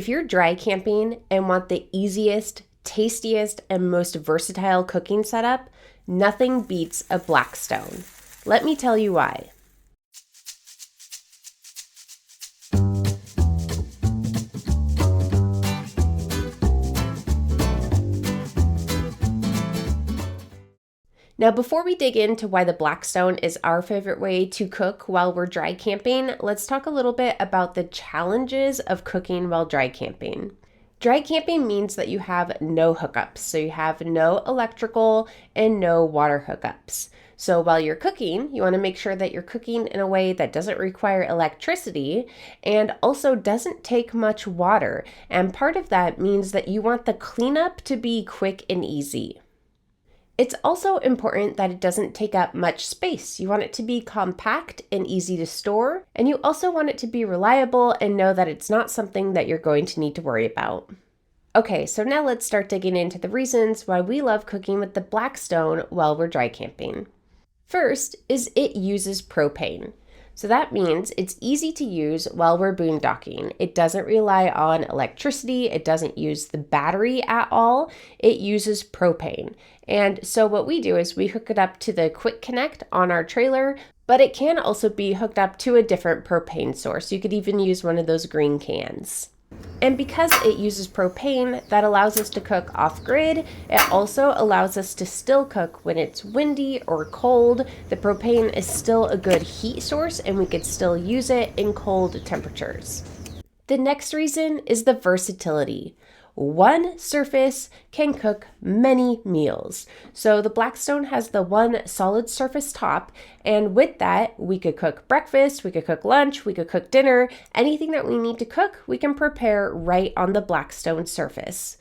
If you're dry camping and want the easiest, tastiest, and most versatile cooking setup, nothing beats a Blackstone. Let me tell you why. Now, before we dig into why the Blackstone is our favorite way to cook while we're dry camping, let's talk a little bit about the challenges of cooking while dry camping. Dry camping means that you have no hookups, so you have no electrical and no water hookups. So while you're cooking, you want to make sure that you're cooking in a way that doesn't require electricity and also doesn't take much water. And part of that means that you want the cleanup to be quick and easy. It's also important that it doesn't take up much space. You want it to be compact and easy to store, and you also want it to be reliable and know that it's not something that you're going to need to worry about. Okay, so now let's start digging into the reasons why we love cooking with the Blackstone while we're dry camping. First is it uses propane. So that means it's easy to use while we're boondocking. It doesn't rely on electricity. It doesn't use the battery at all. It uses propane. And so what we do is we hook it up to the quick connect on our trailer, but it can also be hooked up to a different propane source. You could even use one of those green cans. And because it uses propane, that allows us to cook off-grid. It also allows us to still cook when it's windy or cold. The propane is still a good heat source and we could still use it in cold temperatures. The next reason is the versatility. One surface can cook many meals. So the Blackstone has the one solid surface top, and with that, we could cook breakfast, we could cook lunch, we could cook dinner. Anything that we need to cook, we can prepare right on the Blackstone surface.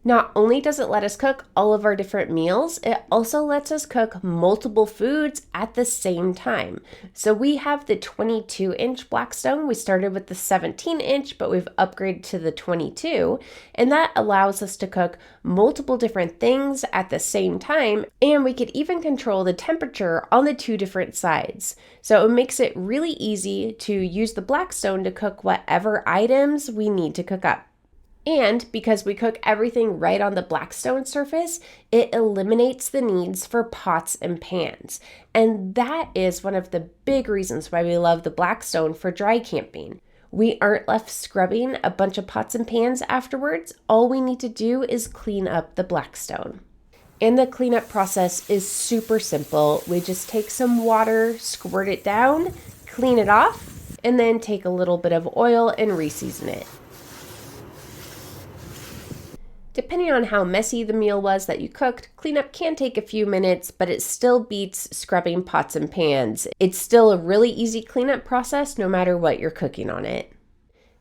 Not only does it let us cook all of our different meals, it also lets us cook multiple foods at the same time. So we have the 22-inch Blackstone. We started with the 17-inch, but we've upgraded to the 22, and that allows us to cook multiple different things at the same time, and we could even control the temperature on the two different sides. So it makes it really easy to use the Blackstone to cook whatever items we need to cook up. And because we cook everything right on the Blackstone surface, it eliminates the needs for pots and pans. And that is one of the big reasons why we love the Blackstone for dry camping. We aren't left scrubbing a bunch of pots and pans afterwards. All we need to do is clean up the Blackstone. And the cleanup process is super simple. We just take some water, squirt it down, clean it off, and then take a little bit of oil and reseason it. Depending on how messy the meal was that you cooked, cleanup can take a few minutes, but it still beats scrubbing pots and pans. It's still a really easy cleanup process no matter what you're cooking on it.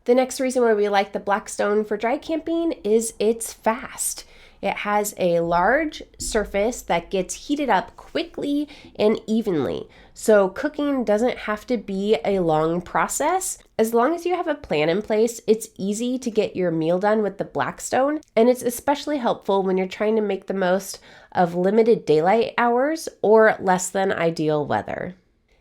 The next reason why we like the Blackstone for dry camping is it's fast. It has a large surface that gets heated up quickly and evenly. So cooking doesn't have to be a long process. As long as you have a plan in place, it's easy to get your meal done with the Blackstone, and it's especially helpful when you're trying to make the most of limited daylight hours or less than ideal weather.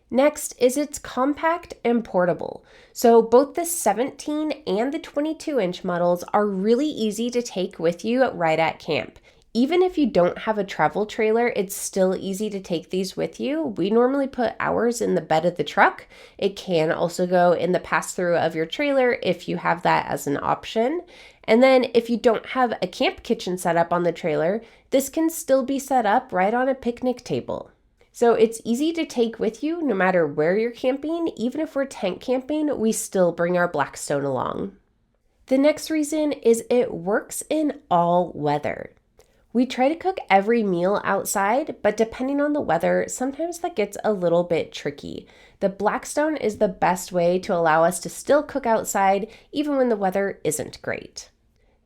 Next is it's compact and portable. So both the 17 and the 22-inch models are really easy to take with you right at camp. Even if you don't have a travel trailer, it's still easy to take these with you. We normally put ours in the bed of the truck. It can also go in the pass-through of your trailer if you have that as an option. And then if you don't have a camp kitchen set up on the trailer, this can still be set up right on a picnic table. So it's easy to take with you no matter where you're camping. Even if we're tent camping, we still bring our Blackstone along. The next reason is it works in all weather. We try to cook every meal outside, but depending on the weather, sometimes that gets a little bit tricky. The Blackstone is the best way to allow us to still cook outside even when the weather isn't great.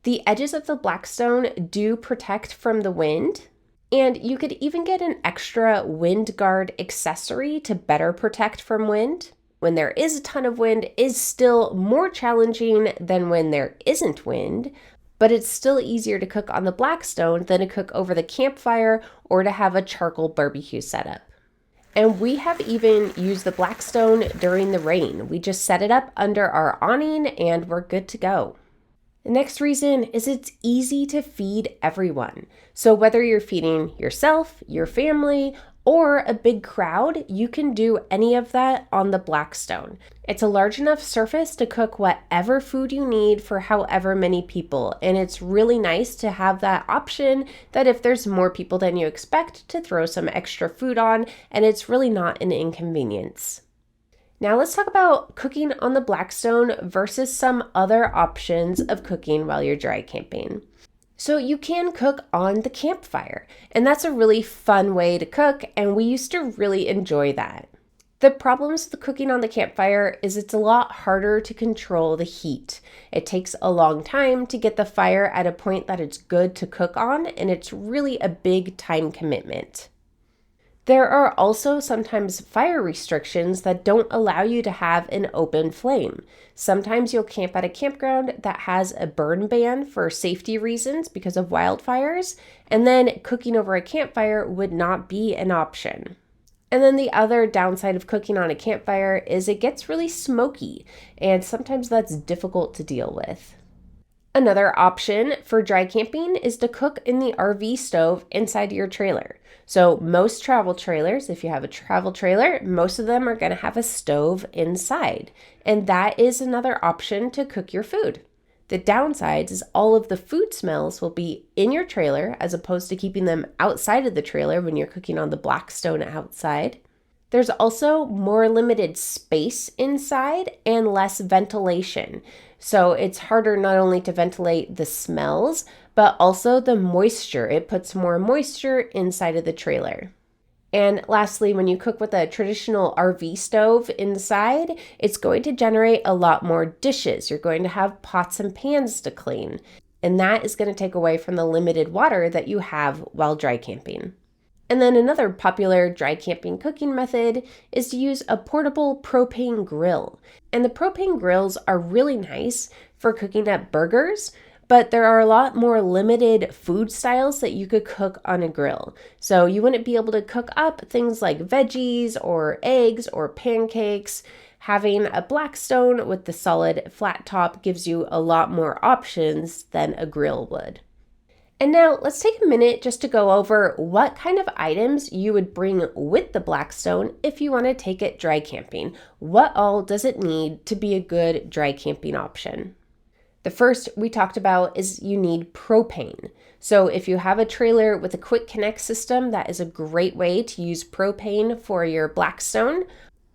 The edges of the Blackstone do protect from the wind, and you could even get an extra wind guard accessory to better protect from wind. When there is a ton of wind, is still more challenging than when there isn't wind, but it's still easier to cook on the Blackstone than to cook over the campfire or to have a charcoal barbecue setup. And we have even used the Blackstone during the rain. We just set it up under our awning and we're good to go. The next reason is it's easy to feed everyone. So whether you're feeding yourself, your family, or a big crowd, you can do any of that on the Blackstone. It's a large enough surface to cook whatever food you need for however many people. And it's really nice to have that option that if there's more people than you expect, to throw some extra food on, and it's really not an inconvenience. Now let's talk about cooking on the Blackstone versus some other options of cooking while you're dry camping. So you can cook on the campfire, and that's a really fun way to cook, and we used to really enjoy that. The problems with cooking on the campfire is it's a lot harder to control the heat. It takes a long time to get the fire at a point that it's good to cook on, and it's really a big time commitment. There are also sometimes fire restrictions that don't allow you to have an open flame. Sometimes you'll camp at a campground that has a burn ban for safety reasons because of wildfires, and then cooking over a campfire would not be an option. And then the other downside of cooking on a campfire is it gets really smoky, and sometimes that's difficult to deal with. Another option for dry camping is to cook in the RV stove inside your trailer. So most travel trailers, if you have a travel trailer, most of them are going to have a stove inside. And that is another option to cook your food. The downside is all of the food smells will be in your trailer as opposed to keeping them outside of the trailer when you're cooking on the Blackstone outside. There's also more limited space inside and less ventilation. So it's harder not only to ventilate the smells, but also the moisture. It puts more moisture inside of the trailer. And lastly, when you cook with a traditional RV stove inside, it's going to generate a lot more dishes. You're going to have pots and pans to clean. And that is going to take away from the limited water that you have while dry camping. And then another popular dry camping cooking method is to use a portable propane grill. And the propane grills are really nice for cooking up burgers, but there are a lot more limited food styles that you could cook on a grill. So you wouldn't be able to cook up things like veggies or eggs or pancakes. Having a Blackstone with the solid flat top gives you a lot more options than a grill would. And now let's take a minute just to go over what kind of items you would bring with the Blackstone if you want to take it dry camping. What all does it need to be a good dry camping option? The first we talked about is you need propane. So if you have a trailer with a quick connect system, that is a great way to use propane for your Blackstone.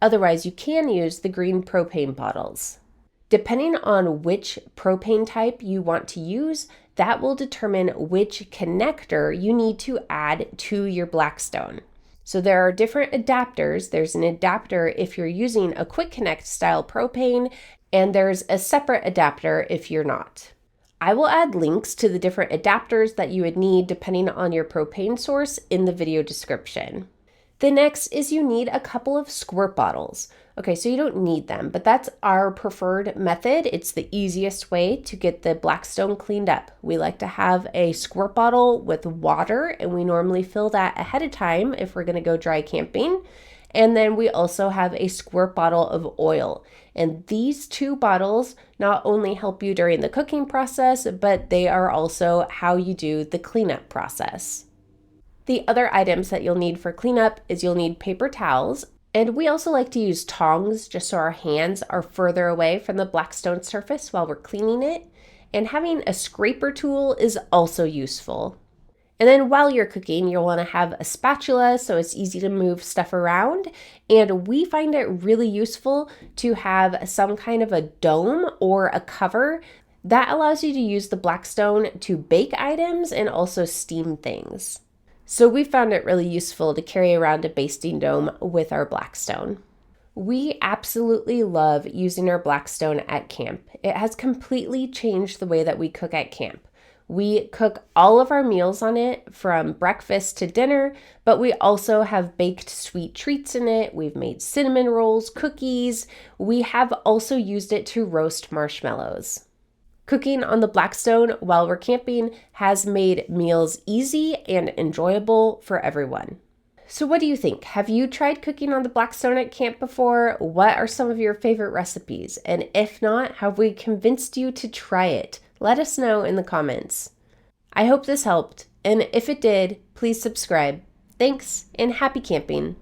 Otherwise, you can use the green propane bottles. Depending on which propane type you want to use, that will determine which connector you need to add to your Blackstone. So there are different adapters. There's an adapter if you're using a quick connect style propane, and there's a separate adapter if you're not. I will add links to the different adapters that you would need depending on your propane source in the video description. The next is you need a couple of squirt bottles. Okay, so you don't need them, but that's our preferred method. It's the easiest way to get the Blackstone cleaned up. We like to have a squirt bottle with water, and we normally fill that ahead of time if we're gonna go dry camping. And then we also have a squirt bottle of oil. And these two bottles not only help you during the cooking process, but they are also how you do the cleanup process. The other items that you'll need for cleanup is you'll need paper towels. And we also like to use tongs just so our hands are further away from the Blackstone surface while we're cleaning it. And having a scraper tool is also useful. And then while you're cooking, you'll want to have a spatula so it's easy to move stuff around. And we find it really useful to have some kind of a dome or a cover that allows you to use the Blackstone to bake items and also steam things. So we found it really useful to carry around a basting dome with our Blackstone. We absolutely love using our Blackstone at camp. It has completely changed the way that we cook at camp. We cook all of our meals on it from breakfast to dinner, but we also have baked sweet treats in it. We've made cinnamon rolls, cookies. We have also used it to roast marshmallows. Cooking on the Blackstone while we're camping has made meals easy and enjoyable for everyone. So what do you think? Have you tried cooking on the Blackstone at camp before? What are some of your favorite recipes? And if not, have we convinced you to try it? Let us know in the comments. I hope this helped, and if it did, please subscribe. Thanks, and happy camping!